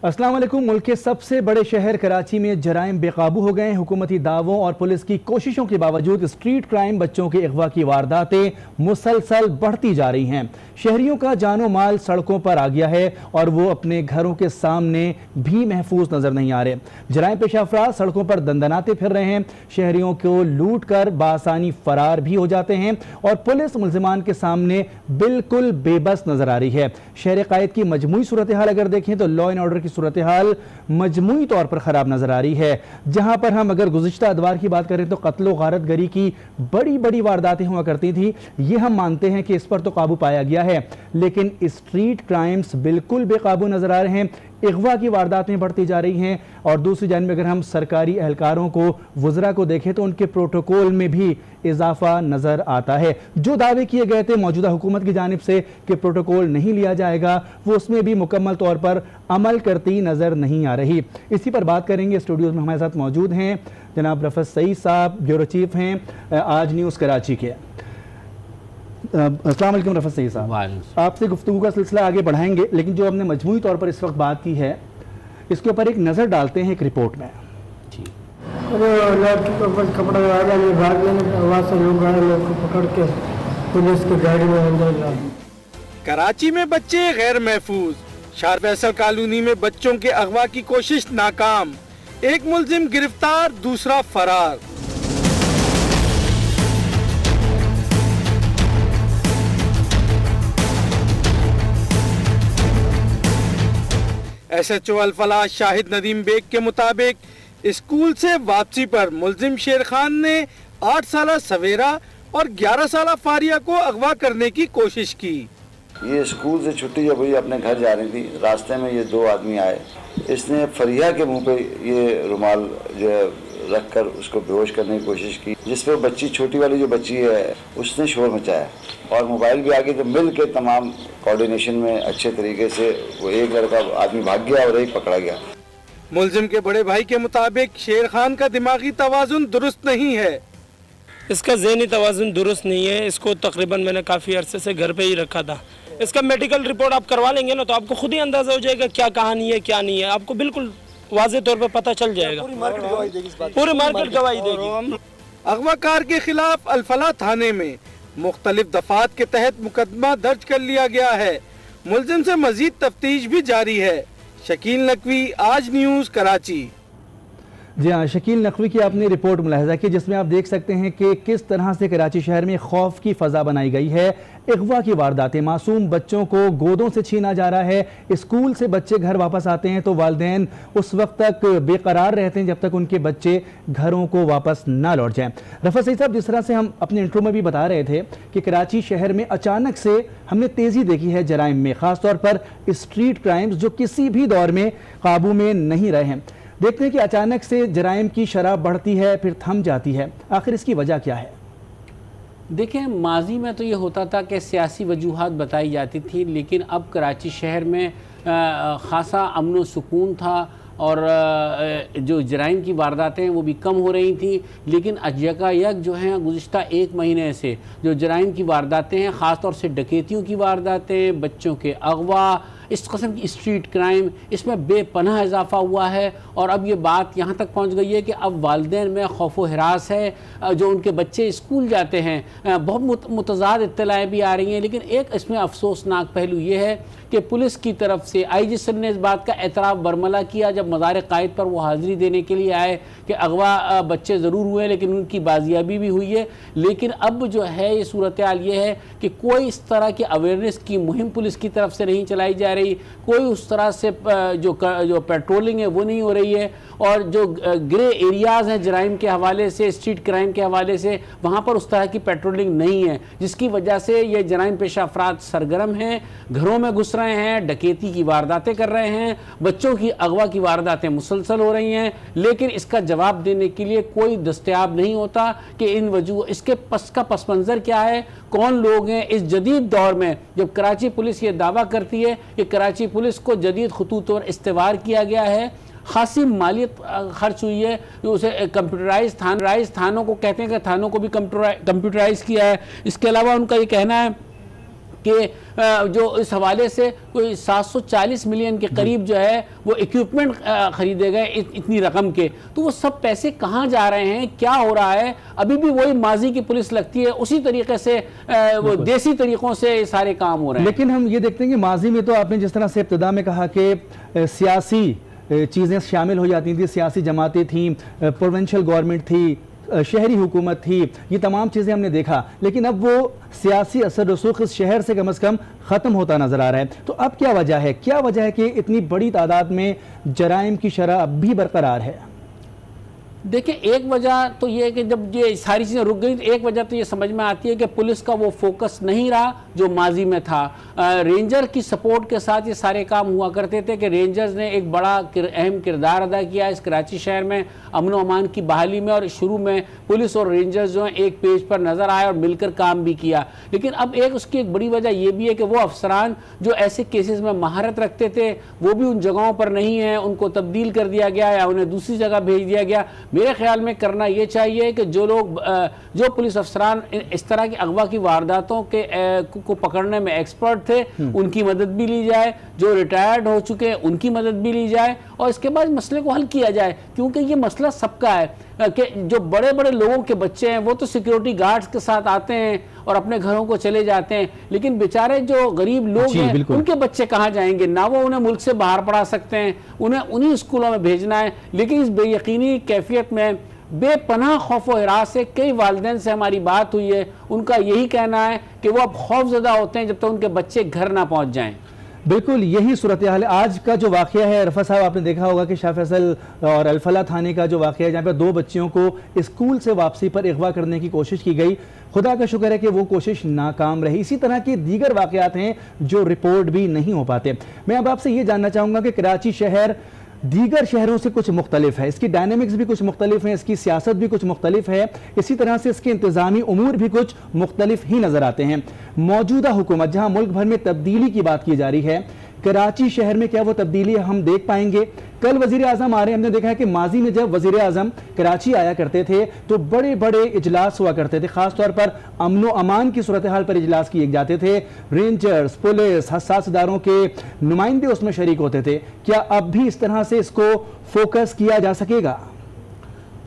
अस्सलाम वालेकुम। मुल्क के सबसे बड़े शहर कराची में जराइम बेकाबू हो गए। हुकूमती दावों और पुलिस की कोशिशों के बावजूद स्ट्रीट क्राइम, बच्चों के अगवा की वारदातें मुसलसल बढ़ती जा रही हैं। शहरियों का जानो माल सड़कों पर आ गया है और वो अपने घरों के सामने भी महफूज नजर नहीं आ रहे। जराइम पेशा अफराद सड़कों पर दंदनाते फिर रहे हैं, शहरियों को लूट कर बासानी फरार भी हो जाते हैं और पुलिस मुल्जिमान के सामने बिल्कुल बेबस नजर आ रही है। शहर कायद की मजमूई सूरत हाल अगर देखें तो लॉ एंड ऑर्डर की सूरत हाल मजमूई तौर पर खराब नजर आ रही है। जहां पर हम अगर गुज़िश्ता अदवार की बात करें तो कत्ल व गारत गरी की बड़ी बड़ी वारदातें हुआ करती थी, ये हम मानते हैं कि इस पर तो काबू पाया गया है, लेकिन स्ट्रीट क्राइम्स बिल्कुल बेकाबू नजर आ रहे हैं। अगवा की वारदातें बढ़ती जा रही हैं और दूसरी जानिब अगर हम सरकारी एहलकारों को, वज़रा को देखें तो उनके प्रोटोकॉल में भी इजाफा नजर आता है। जो दावे किए गए थे मौजूदा हुकूमत की जानिब से कि प्रोटोकॉल नहीं लिया जाएगा, वो उसमें भी मुकम्मल तौर पर अमल करती नजर नहीं आ रही। इसी पर बात करेंगे। स्टूडियो में हमारे साथ मौजूद हैं जनाब रफत सईद साहब, ब्यूरो चीफ हैं आज न्यूज़ कराची के। अस्सलाम वालेकुम रफत सईद साहब, आपसे गुफ्तगू का सिलसिला आगे बढ़ाएंगे, लेकिन जो हमने मजमूई तौर पर इस वक्त बात की है इसके ऊपर एक नज़र डालते हैं एक रिपोर्ट में। कपड़ा भाग आवाज से लोग आए, लोग को पकड़ के पुलिस की गाड़ी में अंदर डाल। कराची में बच्चे गैर महफूज, शार फैसल कॉलोनी में बच्चों के अगवा की कोशिश नाकाम, एक मुल्जिम गिरफ्तार, दूसरा फरार। SHO अल-फलाह शाहिद नदीम बेग के मुताबिक स्कूल से वापसी पर मुल्जिम शेर खान ने 8 साला सवेरा और 11 साला फारिया को अगवा करने की कोशिश की। ये स्कूल से छुट्टी जब हुई अपने घर जा रही थी, रास्ते में ये 2 आदमी आए। इसने फरिया के मुंह पे ये रुमाल जो है रख कर उसको बेहोश करने की कोशिश की, जिस पर बच्ची, छोटी वाली जो बच्ची है, उसने शोर मचाया और मोबाइल भी आगे तो मिल के तमाम कोऑर्डिनेशन में अच्छे तरीके से वो एक लड़का आदमी भाग गया और एक पकड़ा गया। मुल्जिम के बड़े भाई के मुताबिक शेर खान का दिमागी तवाजुन दुरुस्त नहीं है। इसका ज़हनी तवाजुन दुरुस्त नहीं है। इसको तकरीबन मैंने काफ़ी अरसे से घर पे ही रखा था। इसका मेडिकल रिपोर्ट आप करवा लेंगे ना तो आपको खुद ही अंदाजा हो जाएगा क्या कहानी है क्या नहीं है, आपको बिल्कुल वाज़े तौर पर पता चल जाएगा। पूरी मार्केट गवाही देगी। अगवाकार के खिलाफ अल-फलाह थाने में मुख्तलिफ दफात के तहत मुकदमा दर्ज कर लिया गया है। मुल्जिम से मजीद तफ्तीश भी जारी है। शकील नकवी, आज न्यूज़, कराची। जी हाँ, शकील नकवी की आपने रिपोर्ट मुलाहिजा की जिसमें आप देख सकते हैं कि किस तरह से कराची शहर में खौफ की फ़ज़ा बनाई गई है। अगवा की वारदातें, मासूम बच्चों को गोदों से छीना जा रहा है। स्कूल से बच्चे घर वापस आते हैं तो वालिदैन उस वक्त तक बेकरार रहते हैं जब तक उनके बच्चे घरों को वापस ना लौट जाएं। रफत सईद साहब, जिस तरह से हम अपने इंट्रो में भी बता रहे थे कि कराची शहर में अचानक से हमने तेज़ी देखी है जराइम में, ख़ासतौर पर स्ट्रीट क्राइम्स जो किसी भी दौर में काबू में नहीं रहे हैं। देखते हैं कि अचानक से जराइम की शरह बढ़ती है फिर थम जाती है, आखिर इसकी वजह क्या है? देखें, माजी में तो ये होता था कि सियासी वजूहात बताई जाती थी, लेकिन अब कराची शहर में ख़ासा अमन व सुकून था और जो जराइम की वारदातें वो भी कम हो रही थी। लेकिन यकायक जो हैं गुज़िश्ता 1 महीने से जो जराइम की वारदातें हैं, ख़ास तौर से डकैतियों की वारदातें, बच्चों के अगवा, इस कस्म की स्ट्रीट क्राइम, इसमें बेपनाह इजाफा हुआ है। और अब ये बात यहाँ तक पहुँच गई है कि अब वालिदैन में खौफ व हिरास है। जो उनके बच्चे स्कूल जाते हैं, बहुत मुतज़ाद इत्तलाएँ भी आ रही हैं। लेकिन एक इसमें अफसोसनाक पहलू ये है कि पुलिस की तरफ से IG सर ने इस बात का एतराफ़ बरमला किया जब मज़ार क़ायद पर वो हाज़िरी देने के लिए आए कि अगवा बच्चे ज़रूर हुए लेकिन उनकी बाजियाबी भी हुई है। लेकिन अब जो है ये सूरत हाल ये है कि कोई इस तरह की अवेयरनेस की मुहिम पुलिस की तरफ से नहीं चलाई जा रही, कोई उस तरह से जो पेट्रोलिंग है वो नहीं हो रही है। और जो ग्रे एरियाज़ हैं जराइम के हवाले से, स्ट्रीट क्राइम के हवाले से, वहाँ पर उस तरह की पेट्रोलिंग नहीं है, जिसकी वजह से ये जराइम पेशा अफराद सरगर्म हैं, घरों में घुस रहे हैं, डकैती की वारदातें कर रहे हैं, बच्चों की अगवा की वारदातें मुसलसल हो रही हैं। लेकिन इसका जवाब देने के लिए कोई दस्तयाब नहीं होता कि इन वजूह इसके पस मंज़र क्या है, कौन लोग हैं। इस जदीद दौर में जब कराची पुलिस ये दावा करती है कि कराची पुलिस को जदीद खतूत पर इस्तेवार किया गया है, खासी मालियत खर्च हुई है, उसे कंप्यूटराइज थानों को कहते हैं कि थानों को भी कंप्यूटराइज किया है। इसके अलावा उनका ये कहना है कि जो इस हवाले से कोई 740 मिलियन के करीब जो है वो इक्विपमेंट खरीदे गए इतनी रकम के, तो वो सब पैसे कहाँ जा रहे हैं, क्या हो रहा है? अभी भी वही माजी की पुलिस लगती है, उसी तरीके से वो देसी तरीकों से सारे काम हो रहे हैं। लेकिन हम ये देखते हैं कि माजी में तो आपने जिस तरह से इब्तिदा में कहा कि सियासी चीज़ें शामिल हो जाती थी, सियासी जमातें थीं, प्रोविंशियल गवर्नमेंट थी, शहरी हुकूमत थी, ये तमाम चीज़ें हमने देखा, लेकिन अब वो सियासी असर रसूख इस शहर से कम ख़त्म होता नज़र आ रहा है। तो अब क्या वजह है, क्या वजह है कि इतनी बड़ी तादाद में जराइम की शरह अब भी बरकरार है? देखिए, एक वजह तो ये है कि जब ये सारी चीज़ें रुक गई, तो एक वजह तो ये समझ में आती है कि पुलिस का वो फोकस नहीं रहा जो माजी में था। रेंजर की सपोर्ट के साथ ये सारे काम हुआ करते थे कि रेंजर्स ने एक बड़ा अहम किरदार अदा किया इस कराची शहर में अमन व अमान की बहाली में, और शुरू में पुलिस और रेंजर्स जो हैं एक पेज पर नज़र आए और मिलकर काम भी किया। लेकिन अब एक उसकी एक बड़ी वजह ये भी है कि वो अफसरान जो ऐसे केसेस में महारत रखते थे वो भी उन जगहों पर नहीं हैं, उनको तब्दील कर दिया गया या उन्हें दूसरी जगह भेज दिया गया। मेरे ख्याल में करना ये चाहिए कि जो लोग जो पुलिस अफसरान इस तरह की अगवा की वारदातों के को पकड़ने में एक्सपर्ट थे उनकी मदद भी ली जाए, जो रिटायर्ड हो चुके हैं उनकी मदद भी ली जाए, और इसके बाद मसले को हल किया जाए। क्योंकि ये मसला सबका है कि जो बड़े बड़े लोगों के बच्चे हैं वो तो सिक्योरिटी गार्ड्स के साथ आते हैं और अपने घरों को चले जाते हैं, लेकिन बेचारे जो गरीब लोग हैं उनके बच्चे कहाँ जाएंगे? ना वो उन्हें मुल्क से बाहर पढ़ा सकते हैं, उन्हें उन्हीं स्कूलों में भेजना है। लेकिन इस बेयकीनी कैफियत में बेपनाह खौफ व हिरास से कई वालिदैन से हमारी बात हुई है, उनका यही कहना है कि वो अब खौफजदा होते हैं जब तक उनके बच्चे घर ना पहुँच जाएँ। बिल्कुल यही सूरत हाल है। आज का जो वाक़या है रफ़ा साहब, आपने देखा होगा कि शाह फैसल और अल-फलाह थाने का जो वाक़या है जहाँ पर 2 बच्चियों को स्कूल से वापसी पर अगवा करने की कोशिश की गई, खुदा का शुक्र है कि वो कोशिश नाकाम रही। इसी तरह के दीगर वाक़यात हैं जो रिपोर्ट भी नहीं हो पाते। मैं अब आपसे ये जानना चाहूँगा कि कराची शहर दीगर शहरों से कुछ मुख्तलिफ है, इसकी डायनेमिक्स भी कुछ मुख्तलिफ है, इसकी सियासत भी कुछ मुख्तलिफ है, इसी तरह से इसके इंतज़ामी उमूर भी कुछ मुख्तलिफ ही नज़र आते हैं। मौजूदा हुकूमत जहाँ मुल्क भर में तब्दीली की बात की जा रही है, कराची शहर में क्या वो तब्दीली हम देख पाएंगे? कल वज़ीर आज़म आ रहे हैं, हमने देखा है कि माजी में जब वज़ीर आज़म कराची आया करते थे तो बड़े बड़े इजलास हुआ करते थे, ख़ासतौर पर अमन व अमान की सूरत हाल पर इजलास किए जाते थे, रेंजर्स, पुलिस, हसास इदारों के नुमाइंदे उसमें शरीक होते थे। क्या अब भी इस तरह से इसको फोकस किया जा सकेगा?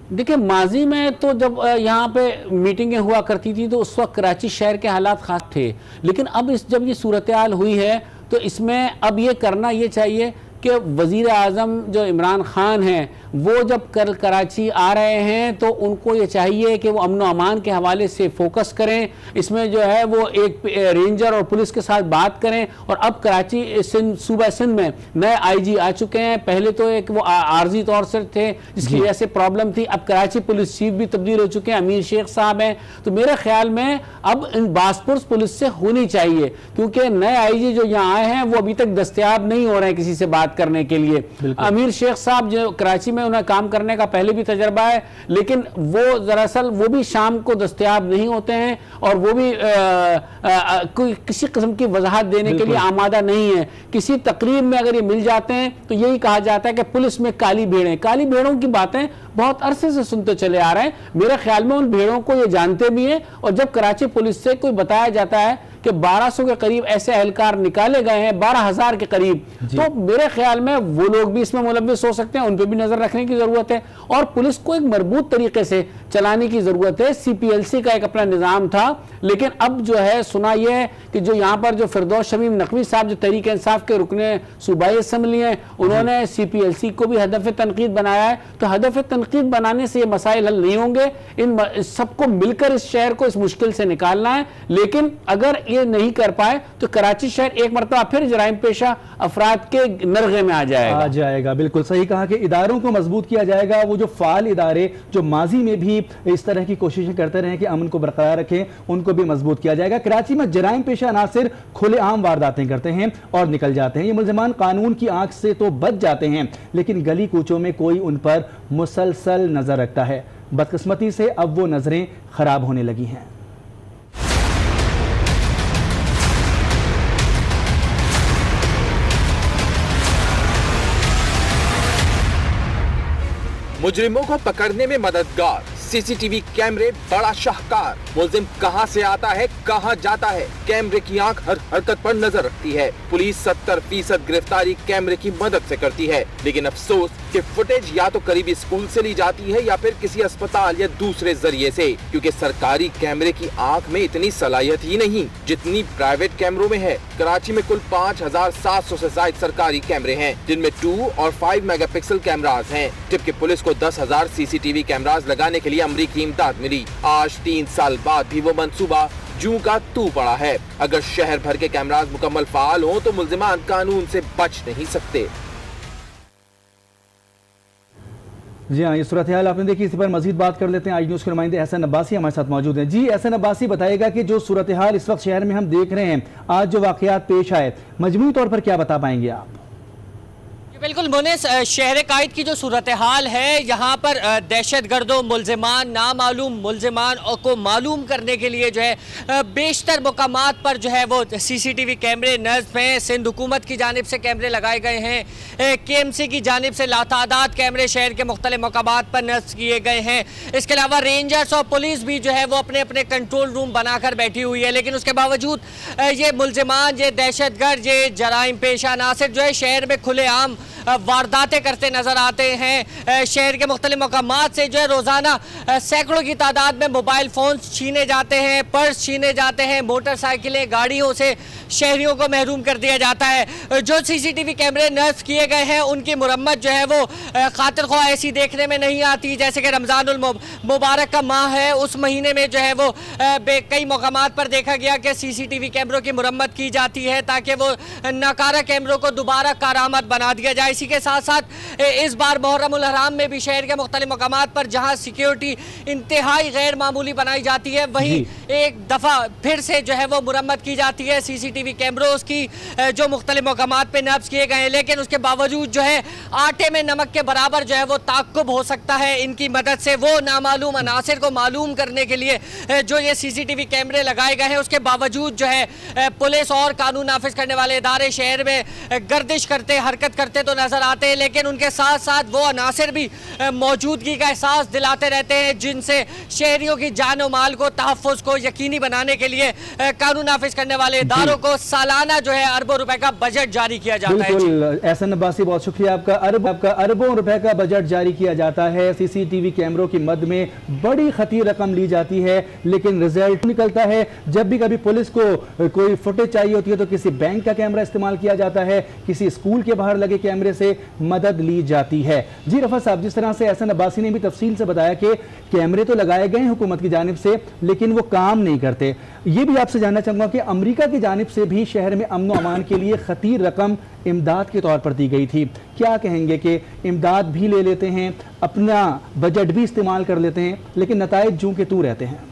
देखिए, माजी में तो जब यहाँ पे मीटिंगें हुआ करती थी तो उस वक्त कराची शहर के हालात खास थे, लेकिन अब जब ये सूरत हाल हुई है तो इसमें अब ये करना ये चाहिए कि वज़ीर आज़म जो इमरान ख़ान हैं वो जब कल कराची आ रहे हैं तो उनको ये चाहिए कि वो अमन व अमान के हवाले से फोकस करें। इसमें जो है वो एक रेंजर और पुलिस के साथ बात करें। और अब कराची सूबा सिंध में नए आईजी आ चुके हैं, पहले तो एक वो आर्जी तौर से थे जिसकी वजह से प्रॉब्लम थी, अब कराची पुलिस चीफ भी तब्दील हो चुके हैं, अमीर शेख साहब हैं। तो मेरे ख्याल में अब इन बासपुर पुलिस से होनी चाहिए, क्योंकि नए आईजी जो यहाँ आए हैं वो अभी तक दस्तयाब नहीं हो रहे हैं किसी से बात करने के लिए। अमीर शेख साहब जो कराची में उन्हें काम करने का पहले भी तजर्बा है, लेकिन वो दरअसल वो भी शाम को दस्तयाब नहीं होते हैं और वो भी कोई किसी किस्म की वजाहत देने के लिए आमादा नहीं है। किसी तकरीर में अगर ये मिल जाते हैं तो यही कहा जाता है कि पुलिस में काली भेड़ें। काली भेड़ों की बातें बहुत अरसे से सुनते चले आ रहे हैं। मेरे ख्याल में उन भेड़ों को ये जानते भी हैं, और जब कराची पुलिस से कोई बताया जाता है कि 1200 के करीब ऐसे एहलकार निकाले गए हैं, 12,000 के करीब, तो मेरे ख्याल में वो लोग भी इसमें मुलव्विस हो सकते हैं, उन पर भी नजर रखने की जरूरत है। और पुलिस को एक मजबूत तरीके से चलाने की जरूरत है। CPLC का एक अपना निजाम था, लेकिन अब जो है सुना यह है कि जो यहाँ पर जो फिरदौस शमीम नकवी साहब जो तहरीक इंसाफ के रुकने सूबाई असम्बली हैं, उन्होंने CPLC को भी हदफ तनकीद बनाया है। तो हदफ तनकीद बनाने से ये मसाइल हल नहीं होंगे। इन सबको मिलकर इस शहर को इस मुश्किल से निकालना है, लेकिन अगर ये नहीं कर पाए तो कराची शहर एक मरतबा फिर जराइम पेशा अफराद के नरगे में आ जाएगा। बिल्कुल सही कहा कि इदारों को मजबूत किया जाएगा। वो जो फाल इदारे जो माजी में भी इस तरह की कोशिशें करते रहे कि अमन को बरकरार रखें, उनको भी मजबूत किया जाएगा। कराची में जराइम पेशा अनासिर खुलेआम वारदातें करते हैं और निकल जाते हैं। ये मुल्ज़िमान कानून की आंख से तो बच जाते हैं, लेकिन गली कूचों में कोई उन पर मुसलसल नजर रखता है। बदकिस्मती से अब वो नजरें खराब होने लगी हैं। मुजरिमों को पकड़ने में मददगार सीसीटीवी कैमरे बड़ा शाहकार। मुलजिम कहां से आता है, कहां जाता है, कैमरे की आंख हर हरकत पर नजर रखती है। पुलिस 70% गिरफ्तारी कैमरे की मदद से करती है, लेकिन अफसोस कि फुटेज या तो करीबी स्कूल से ली जाती है या फिर किसी अस्पताल या दूसरे जरिए से, क्योंकि सरकारी कैमरे की आंख में इतनी सलाहियत ही नहीं जितनी प्राइवेट कैमरों में है। कराची में कुल 5700 से ज्यादा सरकारी कैमरे हैं, जिनमें 2 और 5 मेगापिक्सल कैमराज हैं, जबकि पुलिस को 10,000 सीसीटीवी कैमराज लगाने के लिए अमरीकी इमदाद मिली। आज 3 साल बाद भी वो मंसूबा जूं का तू पड़ा है। अगर शहर भर के कैमराज मुकम्मल फाल हो तो मुल्जिमान कानून से बच नहीं सकते। जी हाँ, ये सूरत हाल आपने देखी। इसी पर मजीद बात कर लेते हैं। आज न्यूज़ के नुमाइंदे एहसन अब्बासी हमारे साथ मौजूद हैं। जी एहसन अब्बासी, बताइएगा कि जो सूरत हाल इस वक्त शहर में हम देख रहे हैं, आज जो वाकयात पेश आए, मजमूई तौर पर क्या बता पाएंगे आप? बिल्कुल मोनेस, शहर कायद की जो सूरत हाल है, यहाँ पर दहशतगर्दों, मुल्जिमान, नामालूम मुल्जिमान को मालूम करने के लिए जो है बेशतर मुकामात पर जो है वो सीसीटीवी कैमरे नस्ब हैं। सिंध हुकूमत की जानिब से कैमरे लगाए गए हैं, KMC की जानिब से लातादाद कैमरे शहर के मुख्तलिफ मुकामात पर नस्ब किए गए हैं। इसके अलावा रेंजर्स और पुलिस भी जो है वो अपने अपने कंट्रोल रूम बनाकर बैठी हुई है, लेकिन उसके बावजूद ये मुल्जिमान, ये दहशतगर्द, ये जराइम पेशा नासिर जो है शहर में खुलेआम वारदातें करते नजर आते हैं। शहर के मुख्तलिफ मकामात से जो है रोजाना सैकड़ों की तादाद में मोबाइल फोन छीने जाते हैं, पर्स छीने जाते हैं, मोटरसाइकिलें, गाड़ियों से शहरियों को महरूम कर दिया जाता है। जो सीसीटीवी कैमरे नस्ब किए गए हैं उनकी मुरम्मत जो है वो खातिर ख्वाह ऐसी देखने में नहीं आती। जैसे कि रमजानुल मुबारक का माह है, उस महीने में जो है वो कई मकामात पर देखा गया कि सीसीटीवी कैमरों की मुरम्मत की जाती है ताकि वो नाकारा कैमरों को दोबारा कारामद बना दिया जाए। इसी के साथ साथ इस बार मुहर्रमुल हराम में भी शहर के मुख्तलिफ मकामात पर जहां सिक्योरिटी इंतहाई गैर मामूली बनाई जाती है, वहीं एक दफ़ा फिर से जो है वो मुरम्मत की जाती है सीसीटीवी कैमरों की जो मुख्तलिफ मकामात पर नब्ज किए गए हैं। लेकिन उसके बावजूद जो है आटे में नमक के बराबर जो है वो ताक़ुब हो सकता है इनकी मदद से। वो नामालूम अनासिर को मालूम करने के लिए जो ये सीसीटीवी कैमरे लगाए गए हैं, उसके बावजूद जो है पुलिस और कानून नाफिज करने वाले इदारे शहर में गर्दिश करते, हरकत करते तो नजर आते हैं, लेकिन उनके साथ साथ वो अनासिर भी मौजूदगी का एहसास दिलाते रहते हैं जिनसे शहरियों की जान और माल को, तहफ़्फ़ुज़ को यकीनी बनाने के लिए कानून नाफिज करने वाले इदारों को सालाना जो है अरबों रुपए का बजट जारी किया जाता है। एहसन अब्बासी, बहुत शुक्रिया आपका। अरबों रुपए का बजट जारी किया जाता है, सीसीटीवी कैमरों की मद में बड़ी खतीर रकम ली जाती है, लेकिन रिजल्ट निकलता है जब भी कभी पुलिस को कोई फुटेज चाहिए होती है तो किसी बैंक का कैमरा इस्तेमाल किया जाता है, किसी स्कूल के बाहर लगे कैमरे से मदद ली जाती है। जी रफा साहब, जिस तरह से एहसन अब्बासी ने भी तफसील से बताया कि कैमरे तो लगाए गए हैं हुकूमत की जानिब से, लेकिन वो काम नहीं करते, ये भी आपसे जानना चाहूंगा कि अमेरिका की जानिब से भी शहर में अमन व अमान के लिए खतीर रकम इमदाद के तौर पर दी गई थी। क्या कहेंगे कि इमदाद भी ले लेते हैं, अपना बजट भी इस्तेमाल कर लेते हैं, लेकिन नताइज जूं के तू रहते हैं?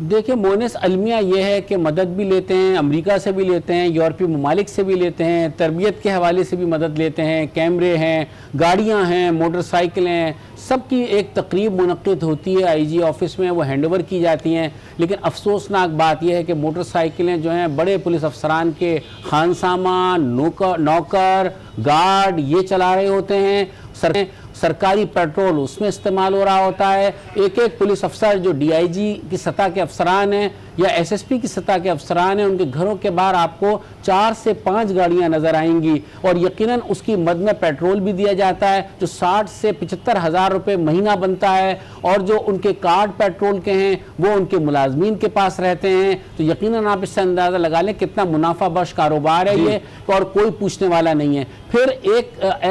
देखिए मोनेस, अलमिया ये है कि मदद भी लेते हैं, अमेरिका से भी लेते हैं, यूरोपीय ममालिक से भी लेते हैं, तरबियत के हवाले से भी मदद लेते हैं, कैमरे हैं, गाड़ियां हैं, मोटरसाइकिलें हैं, सबकी एक तकरीब मुनक्किद होती है IG ऑफिस में, वो हैंडओवर की जाती हैं। लेकिन अफसोसनाक बात यह है कि मोटरसाइकिलें जो हैं बड़े पुलिस अफसरान के खानसामा, नौकर, गार्ड ये चला रहे होते हैं। सरकारी पेट्रोल उसमें इस्तेमाल हो रहा होता है। एक एक पुलिस अफसर जो DIG की सतह के अफसरान हैं या SSP की सतह के अफसरान हैं, उनके घरों के बाहर आपको 4 से 5 गाड़ियां नजर आएंगी और यकीनन उसकी मद में पेट्रोल भी दिया जाता है जो 60 से 75 हज़ार रुपये महीना बनता है, और जो उनके कार्ड पेट्रोल के हैं वो उनके मुलाजमीन के पास रहते हैं। तो यकीनन आप इससे अंदाज़ा लगा लें कितना मुनाफा बख्श कारोबार है ये, और कोई पूछने वाला नहीं है। फिर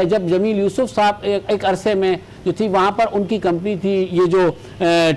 जब जमील यूसुफ साहब एक अरसे में जो थी वहाँ पर उनकी कंपनी थी ये जो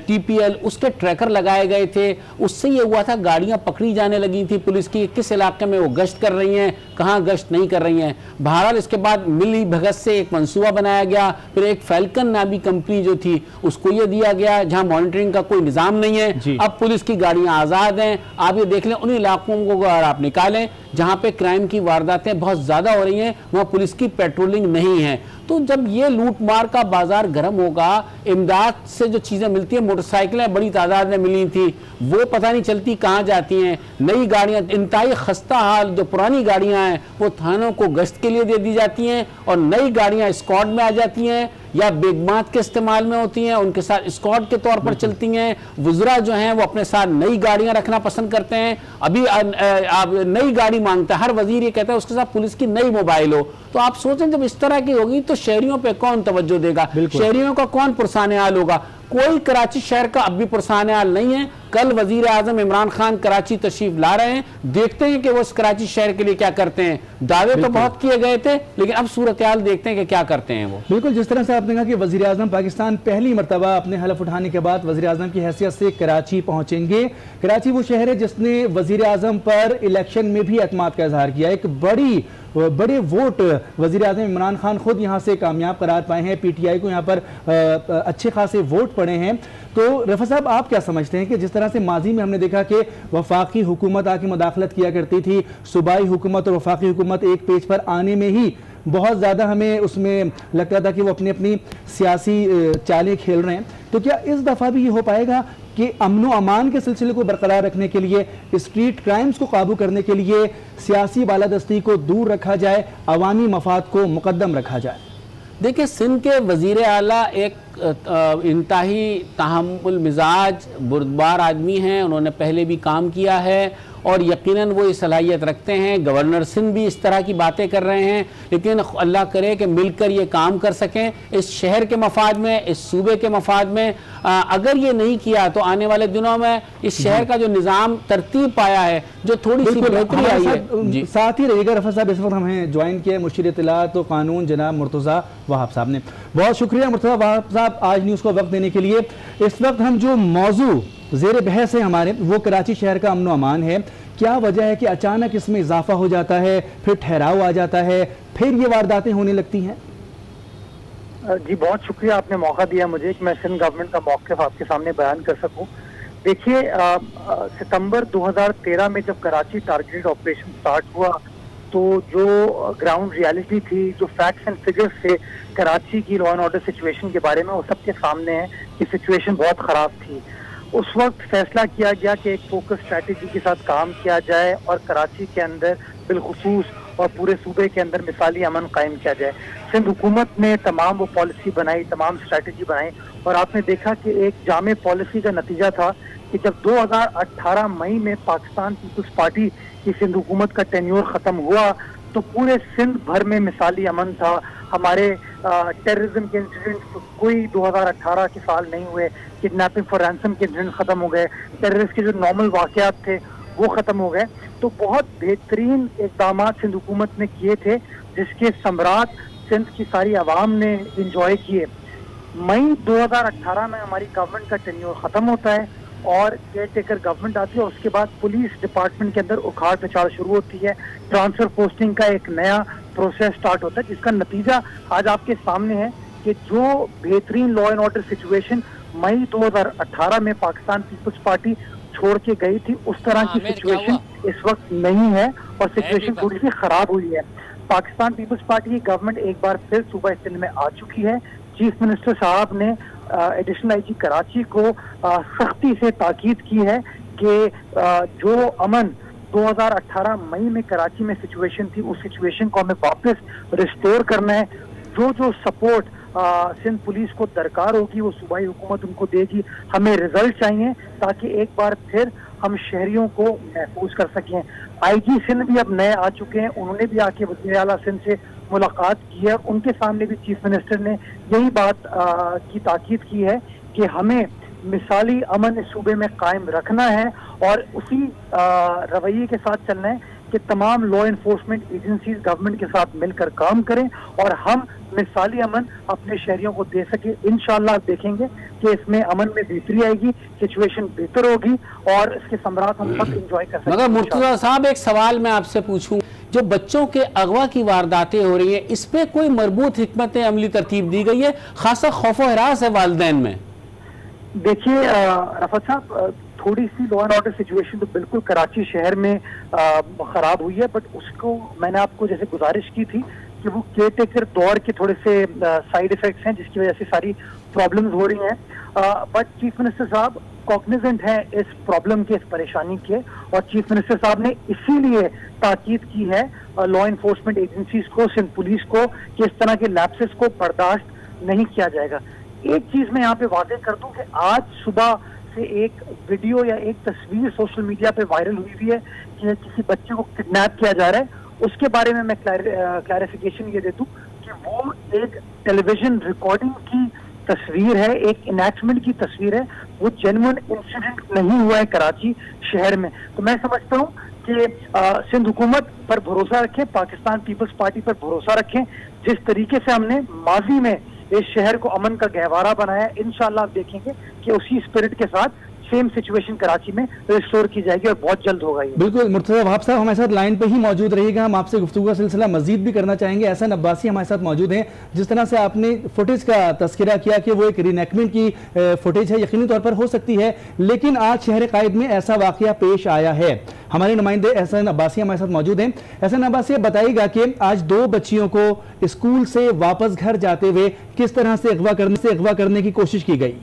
TPL, उसके ट्रैकर लगाए गए थे, उससे ये हुआ था गाड़ियाँ पकड़ी जाने लगी थी पुलिस की, किस इलाके में वो गश्त कर रही हैं, कहाँ गश्त नहीं कर रही हैं। बहरहाल इसके बाद मिली भगत से एक मंसूबा बनाया गया, फिर एक फैल्कन नामी कंपनी जो थी उसको ये दिया गया जहाँ मॉनिटरिंग का कोई निज़ाम नहीं है। अब पुलिस की गाड़ियाँ आज़ाद हैं। आप ये देख लें, उन इलाकों को अगर आप निकालें जहाँ पे क्राइम की वारदातें बहुत ज़्यादा हो रही हैं, वहाँ पुलिस की पेट्रोलिंग नहीं है। तो जब ये लूट मार का बाजार गर्म होगा, इमदाद से जो चीज़ें मिलती हैं, मोटरसाइकिलें बड़ी तादाद में मिली थी, वो पता नहीं चलती कहाँ जाती हैं। नई गाड़ियाँ, इंतहाई खस्ता हाल जो पुरानी गाड़ियाँ हैं वो थानों को गश्त के लिए दे दी जाती हैं, और नई गाड़ियाँ स्क्वाड में आ जाती हैं या बेगमात के इस्तेमाल में होती हैं, उनके साथ स्कॉट के तौर पर चलती हैं। वुज़रा जो हैं वो अपने साथ नई गाड़ियां रखना पसंद करते हैं। अभी आप नई गाड़ी मांगता है, हर वजीर ये कहता है उसके साथ पुलिस की नई मोबाइल हो। तो आप सोचें जब इस तरह की होगी तो शहरियों पे कौन तवज्जो देगा, शहरियों का कौन पुरसान हाल होगा। कोई कराची शहर का अब भी पुरसान हाल नहीं है। कल वजीर आजम इमरान खान कराची तशरीफ ला रहे हैं, देखते हैं कि वो इस कराची शहर के लिए क्या करते हैं। दावे तो बहुत किए गए थे, लेकिन अब सूरत हाल देखते हैं कि क्या करते हैं वो। बिल्कुल, जिस तरह से आपने कहा कि वजीर आजम पाकिस्तान पहली मरतबा अपने हलफ उठाने के बाद वजीर आजम की हैसियत से कराची पहुंचेंगे। कराची वो शहर है जिसने वजीर आजम पर इलेक्शन में भी एतमाद का इजहार किया। एक बड़े वोट वजीर आजम इमरान खान खुद यहाँ से कामयाब करार पाए हैं। PTI को यहाँ पर अच्छे खासे वोट पड़े हैं। तो रफ़ा साहब, आप क्या समझते हैं कि जिस तरह से माजी में हमने देखा कि वफाकी हुकूमत आके मुदाखलत किया करती थी, सूबाई हुकूमत और वफाकी हुकूमत एक पेज पर आने में ही बहुत ज़्यादा हमें उसमें लगता था कि वो अपनी अपनी सियासी चालें खेल रहे हैं, तो क्या इस दफ़ा भी ये हो पाएगा कि अमन व अमान के सिलसिले को बरकरार रखने के लिए, स्ट्रीट क्राइम्स को काबू करने के लिए सियासी बालादस्ती को दूर रखा जाए, अवामी मफाद को मुकद्दम रखा जाए? देखिए, सिंध के वज़ीर आला एक इंतहाई तहम्मुल मिजाज बुर्दबार आदमी हैं। उन्होंने पहले भी काम किया है और यकीनन वो ये सलाहियत रखते हैं। गवर्नर सिंध भी इस तरह की बातें कर रहे हैं, लेकिन अल्लाह करे कि मिलकर ये काम कर सकें इस शहर के मफाद में, इस सूबे के मफाद में। अगर ये नहीं किया तो आने वाले दिनों में इस शहर का जो निज़ाम तरतीब पाया है, जो थोड़ी सी बेहतरी आई है। साथ ही रहिएगा रफ़ा साहब, इस वक्त हमें ज्वाइन किया मुशीर इत्तलात व कानून जनाब मुर्तज़ा वहाब साहब ने। बहुत शुक्रिया मुर्तज़ा वहाब साहब आज न्यूज़ को वक्त देने के लिए। इस वक्त हम जो मौजू ज़ेर बहस है हमारे, वो कराची शहर का अमन व अमान है। क्या वजह है कि अचानक इसमें इजाफा हो जाता है, फिर ठहराव आ जाता है, फिर ये वारदातें होने लगती हैं? जी, बहुत शुक्रिया, आपने मौका दिया मुझे कि मैं सिंध गवर्नमेंट का मौक़िफ़ आपके सामने बयान कर सकूं। देखिए, सितंबर 2013 में जब कराची टारगेटेड ऑपरेशन स्टार्ट हुआ तो जो ग्राउंड रियलिटी थी, जो फैक्ट्स एंड फिगर्स थे कराची की लॉ एंड ऑर्डर सिचुएशन के बारे में, वो सबके सामने है कि सिचुएशन बहुत ख़राब थी। उस वक्त फैसला किया गया कि एक फोकस स्ट्रैटेजी के साथ काम किया जाए और कराची के अंदर बिलखुसूस और पूरे सूबे के अंदर मिसाली अमन कायम किया जाए। सिंध हुकूमत ने तमाम वो पॉलिसी बनाई, तमाम स्ट्रैटेजी बनाई, और आपने देखा कि एक जामे पॉलिसी का नतीजा था कि जब 2018 मई में पाकिस्तान पीपल्स पार्टी की सिंध हुकूमत का टेन्योर ख़त्म हुआ तो पूरे सिंध भर में मिसाली अमन था। हमारे टेररिज्म के इंसिडेंट कोई 2018 के साल नहीं हुए, किडनैपिंग फॉर रैंसम के इंसिडेंट ख़त्म हो गए, टेररिस्ट के जो नॉर्मल वाक़यात थे वो ख़त्म हो गए। तो बहुत बेहतरीन इक़दाम सिंध हुकूमत ने किए थे जिसके समरात सिंध की सारी आवाम ने इंजॉय किए। मई 2018 में हमारी गवर्नमेंट का टेन्योर ख़त्म होता है और केयर टेकर गवर्नमेंट आती है। उसके बाद पुलिस डिपार्टमेंट के अंदर उखाड़ पिछाड़ शुरू होती है, ट्रांसफर पोस्टिंग का एक नया प्रोसेस स्टार्ट होता है, जिसका नतीजा आज आपके सामने है कि जो बेहतरीन लॉ एंड ऑर्डर सिचुएशन मई 2018 में पाकिस्तान पीपल्स पार्टी छोड़ के गई थी, उस तरह की सिचुएशन इस वक्त नहीं है और सिचुएशन थोड़ी सी खराब हुई है। पाकिस्तान पीपल्स पार्टी की गवर्नमेंट एक बार फिर सूबा सिंध में आ चुकी है। चीफ मिनिस्टर साहब ने एडिशनल IG कराची को सख्ती से ताकीद की है कि जो अमन 2018 मई में कराची में सिचुएशन थी, उस सिचुएशन को हमें वापस रिस्टोर करना है। जो जो सपोर्ट सिंध पुलिस को दरकार होगी वो सूबाई हुकूमत उनको देगी। हमें रिजल्ट चाहिए ताकि एक बार फिर हम शहरियों को महफूज कर सकें। IG सिंध भी अब नए आ चुके हैं, उन्होंने भी आके वज़ीर आला सिंध से मुलाकात की है। उनके सामने भी चीफ मिनिस्टर ने यही बात की ताकीद की है कि हमें मिसाली अमन इस सूबे में कायम रखना है और उसी रवैये के साथ चलना है कि तमाम लॉ एनफोर्समेंट एजेंसीज गवर्नमेंट के साथ मिलकर काम करें और हम मिसाली अमन अपने शहरियों को दे सके। इंशाअल्लाह देखेंगे कि इसमें अमन में बेहतरी आएगी, सिचुएशन बेहतर होगी और इसके समरात हम सब एंजॉय कर सकेंगे। मगर मुर्तज़ा साहब, एक सवाल मैं आपसे पूछूं, जो बच्चों के अगवा की वारदातें हो रही है, इस पे कोई मरबूत हिकमत अमली तरतीब दी गई है? खासा खौफ हरास है वालिदैन में। देखिए रफत साहब, थोड़ी सी लॉ एंड ऑर्डर सिचुएशन तो बिल्कुल कराची शहर में खराब हुई है, बट उसको मैंने आपको जैसे गुजारिश की थी कि वो केयर टेकर दौर के थोड़े से साइड इफेक्ट्स हैं जिसकी वजह से सारी प्रॉब्लम्स हो रही हैं। बट चीफ मिनिस्टर साहब कॉग्निजेंट है इस प्रॉब्लम के, इस परेशानी के, और चीफ मिनिस्टर साहब ने इसीलिए ताकीद की है लॉ एनफोर्समेंट एजेंसीज को, सिंध पुलिस को, कि इस तरह के लैप्सेस को बर्दाश्त नहीं किया जाएगा। एक चीज मैं यहाँ पे वादे कर दूं कि आज सुबह से एक वीडियो या एक तस्वीर सोशल मीडिया पे वायरल हुई है कि किसी बच्चे को किडनैप किया जा रहा है। उसके बारे में मैं क्लैरिफिकेशन ये दे दूं कि वो एक टेलीविजन रिकॉर्डिंग की तस्वीर है, एक इनैक्टमेंट की तस्वीर है, वो जेन्युइन इंसिडेंट नहीं हुआ है कराची शहर में। तो मैं समझता हूँ कि सिंध हुकूमत पर भरोसा रखें, पाकिस्तान पीपल्स पार्टी पर भरोसा रखें। जिस तरीके से हमने माजी में इस शहर को अमन का गहवारा बनाया, इंशाअल्लाह आप देखेंगे कि उसी स्पिरिट के साथ सेम सिचुएशन कराची में रिस्टोर की जाएगी और बहुत जल्द होगा ये। बिल्कुल मुर्तज़ा वहाब साहब हमारे साथ लाइन पे ही मौजूद रहिएगा। हम आपसे गुफ्तगू का सिलसिला मजीद भी करना चाहेंगे। एहसन अब्बासी हमारे साथ मौजूद हैं। जिस तरह से आपने फुटेज का तस्करा किया कि वो एक रीनेकमेंट की फुटेज है, यकीनी तौर पर हो सकती है, लेकिन आज शहर कायद में ऐसा वाकया पेश आया है। हमारे नुमाइंदे एहसन अब्बासी हमारे साथ मौजूद हैं। एहसन अब्बासी बताइएगा कि आज 2 बच्चियों को स्कूल से वापस घर जाते हुए किस तरह से अगवा करने की कोशिश की गई।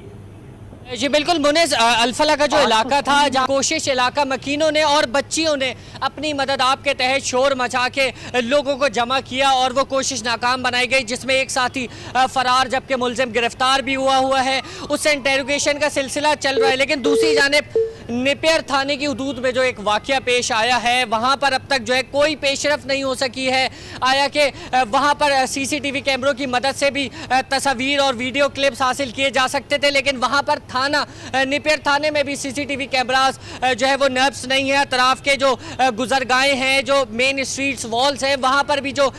जी बिल्कुल मुनीस, अल-फलाह का जो इलाका था जहाँ कोशिश इलाका मकीनों ने और बच्चियों ने अपनी मदद आपके तहत शोर मचा के लोगों को जमा किया और वो कोशिश नाकाम बनाई गई, जिसमें एक साथी फरार जबकि मुलजिम गिरफ्तार भी हुआ है। उससे इंटेरोगेशन का सिलसिला चल रहा है। लेकिन दूसरी जानिब नेपियर थाने की हदूद में जो एक वाकया पेश आया है, वहाँ पर अब तक जो है कोई पेशरफ नहीं हो सकी है। आया कि वहाँ पर CCTV कैमरों की मदद से भी तस्वीर और वीडियो क्लिप्स हासिल किए जा सकते थे, लेकिन वहाँ पर थाना नेपियर थाने में भी CCTV कैमरास जो है वो नब्स नहीं है। अतराफ के जो गुजरगाहें हैं, जो मेन स्ट्रीट्स वॉल्स हैं, वहाँ पर भी जो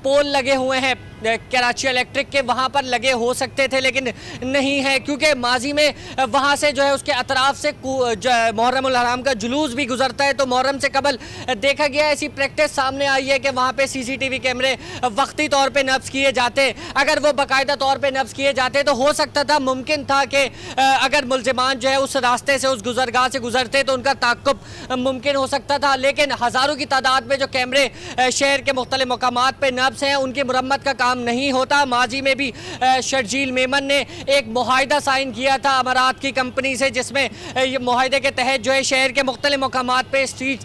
पोल लगे हुए हैं कराची इलेक्ट्रिक के, वहाँ पर लगे हो सकते थे लेकिन नहीं है, क्योंकि माजी में वहाँ से जो है उसके अतराफ से मुहर्रम उल हराम का जुलूस भी गुजरता है। तो मुहर्रम से कबल देखा गया ऐसी प्रैक्टिस सामने आई है कि वहाँ पे CCTV कैमरे वक्ती तौर पे नब्स किए जाते। अगर वो बाकायदा तौर पे नब्स किए जाते तो हो सकता था, मुमकिन था कि अगर मुलजिमान जो है उस रास्ते से, उस गुजरगाह से गुजरते तो उनका ताक़ुब मुमकिन हो सकता था। लेकिन हज़ारों की तादाद में जो कैमरे शहर के मुख्तलिफ मकामात पर नब्स हैं, उनकी मुरम्मत का नहीं होता। माजी में भी शर्जील मेमन ने एक मुआहिदा साइन किया था अमारात की कंपनी से, जिसमें ये मुआहिदे के तहत जो है शहर के मुख्तलिफ मकामात पे स्ट्रीट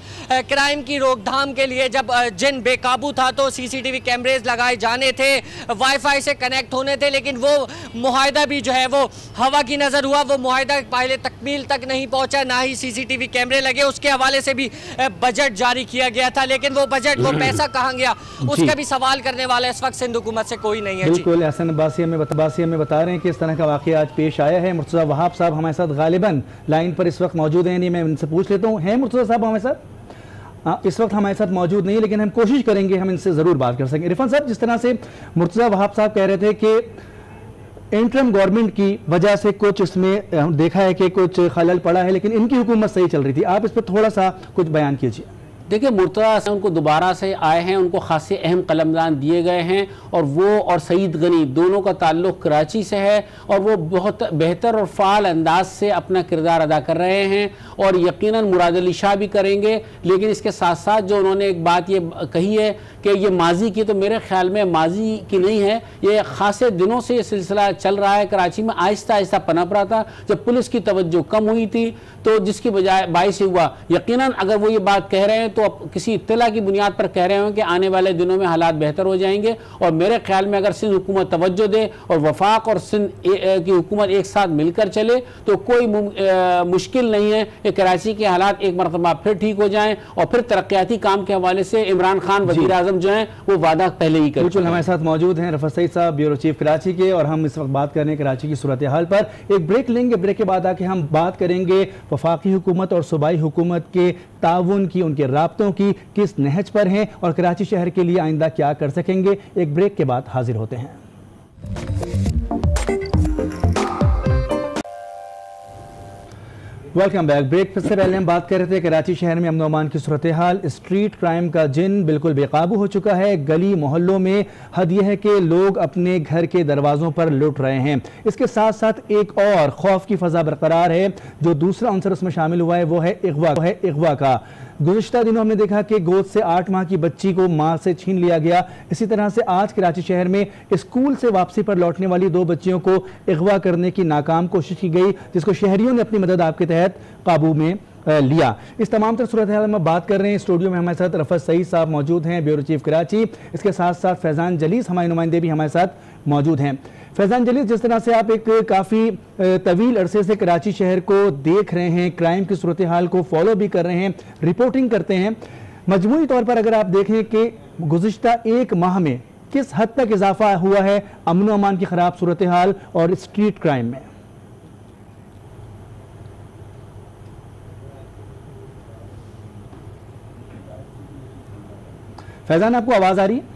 क्राइम की रोकथाम के लिए जब जिन बेकाबू था तो CCTV कैमरेज लगाए जाने थे, वाईफाई से कनेक्ट होने थे, लेकिन वो मुआहिदा भी जो है वो हवा की नज़र हुआ। वो मुआहिदा पहले तकमील तक नहीं पहुंचा, ना ही CCTV कैमरे लगे। उसके हवाले से भी बजट जारी किया गया था, लेकिन वो बजट, वो पैसा कहाँ गया, उसका भी सवाल करने वाला इस वक्त सिंध हुकूमत से कोई नहीं है। बिल्कुल एहसन अब्बासी हमें बता रहे हैं कि इस तरह का वाकया आज पेश आया है। मुर्तज़ा वहाब साहब हमारे साथ गालिबन लाइन पर इस वक्त मौजूद हैं, नहीं मैं उनसे पूछ लेता हूँ। हैं मुर्तज़ा साहब हमारे साथ? इस वक्त हमारे साथ मौजूद नहीं, लेकिन हम कोशिश करेंगे हम इनसे ज़रूर बात कर सकें। इरफान साहब, जिस तरह से मुर्तज़ा वहाब साहब कह रहे थे कि इंटरम गवर्नमेंट की वजह से कुछ इसमें देखा है कि कुछ खलल पड़ा है, लेकिन इनकी हुकूमत सही चल रही थी, आप इस पर थोड़ा सा कुछ बयान कीजिए। देखिए, मुर्तज़ा उनको दोबारा से आए हैं, उनको खासे अहम कलमदान दिए गए हैं और वो और सईद गनी दोनों का ताल्लुक़ कराची से है और वो बहुत बेहतर और फ़ाल अंदाज से अपना किरदार अदा कर रहे हैं और यकीनन मुराद अली शाह भी करेंगे। लेकिन इसके साथ साथ जो उन्होंने एक बात ये कही है कि ये माजी की, तो मेरे ख्याल में माजी की नहीं है, ये खासे दिनों से ये सिलसिला चल रहा है। कराची में आहिस्ता आहिस्ता पनप रहा था, जब पुलिस की तवज्जो कम हुई थी तो जिसकी बजाय बाइस हुआ। यकीनन अगर वो ये बात कह रहे हैं तो अब किसी इत्तला की बुनियाद पर कह रहे हों कि आने वाले दिनों में हालात बेहतर हो जाएंगे। और मेरे ख्याल में अगर सिंध हुकूमत तवज्जो दे और वफाक और सिंध की हुकूमत एक साथ मिलकर चले तो कोई मुश्किल नहीं है कि कराची के हालात एक मरतबा फिर ठीक हो जाएं और फिर तरक्याती काम के हवाले से इमरान खान वज़ीर आज़म जो हैं वो वादा पहले ही कर। बिल्कुल, हमारे साथ मौजूद हैं रफ़त सईद साहब, ब्यूरो चीफ कराची के, और हम इस वक्त बात कर रहे हैं कराची की सूरत हाल पर। एक ब्रेक लेंगे, ब्रेक के बाद आके हम बात करेंगे वफाकी हुकूमत और सूबाई हुकूमत के ताउन की, उनके राब्तों की किस नहज पर हैं और कराची शहर के लिए आइंदा क्या कर सकेंगे। एक ब्रेक के बाद हाजिर होते हैं। Welcome back. ब्रेक से पहले हम बात कर रहे थे कराची शहर में अमन व अमान की सूरत हाल। स्ट्रीट क्राइम का जिन बिल्कुल बेकाबू हो चुका है। गली मोहल्लों में हद यह है कि लोग अपने घर के दरवाज़ों पर लुट रहे हैं। इसके साथ साथ एक और खौफ की फ़ज़ा बरकरार है। जो दूसरा अंसर उसमें शामिल हुआ है वो है अगवा का। गुज़िश्ता दिनों हमने देखा कि गोद से 8 माह की बच्ची को मां से छीन लिया गया। इसी तरह से आज कराची शहर में स्कूल से वापसी पर लौटने वाली 2 बच्चियों को अगवा करने की नाकाम कोशिश की गई, जिसको शहरियों ने अपनी मदद आपके तहत काबू में लिया। इस तमाम तर सूरत हाल में बात कर रहे हैं। स्टूडियो में हमारे साथ रफ़त सईद साहब मौजूद हैं, ब्यूरो चीफ कराची। इसके साथ साथ फैज़ान जलीस हमारे नुमाइंदे भी हमारे साथ मौजूद हैं। फैजान जलील, जिस तरह से आप एक काफ़ी तवील अरसे से कराची शहर को देख रहे हैं, क्राइम की सूरत हाल को फॉलो भी कर रहे हैं, रिपोर्टिंग करते हैं, मजमूई तौर पर अगर आप देखें कि गुज़िश्ता एक माह में किस हद तक इजाफा हुआ है अमन अमान की खराब सूरत हाल और स्ट्रीट क्राइम में? फैजान, आपको आवाज आ रही है?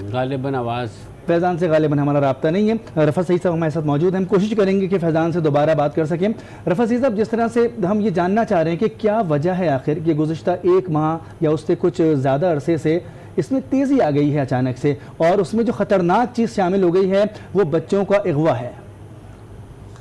गालिबन आवाज़ फैजान से गालिबन हमारा राब्ता नहीं है। रफ़ा सईद साहब हमारे साथ मौजूद हैं, हम कोशिश करेंगे कि फैजान से दोबारा बात कर सकें। रफ़ा सईद साहब, जिस तरह से हम ये जानना चाह रहे हैं कि क्या वजह है आखिर कि गुज़िश्ता एक माह या उससे कुछ ज़्यादा अरसे से इसमें तेज़ी आ गई है अचानक से, और उसमें जो ख़तरनाक चीज़ शामिल हो गई है वो बच्चों का अगवा है।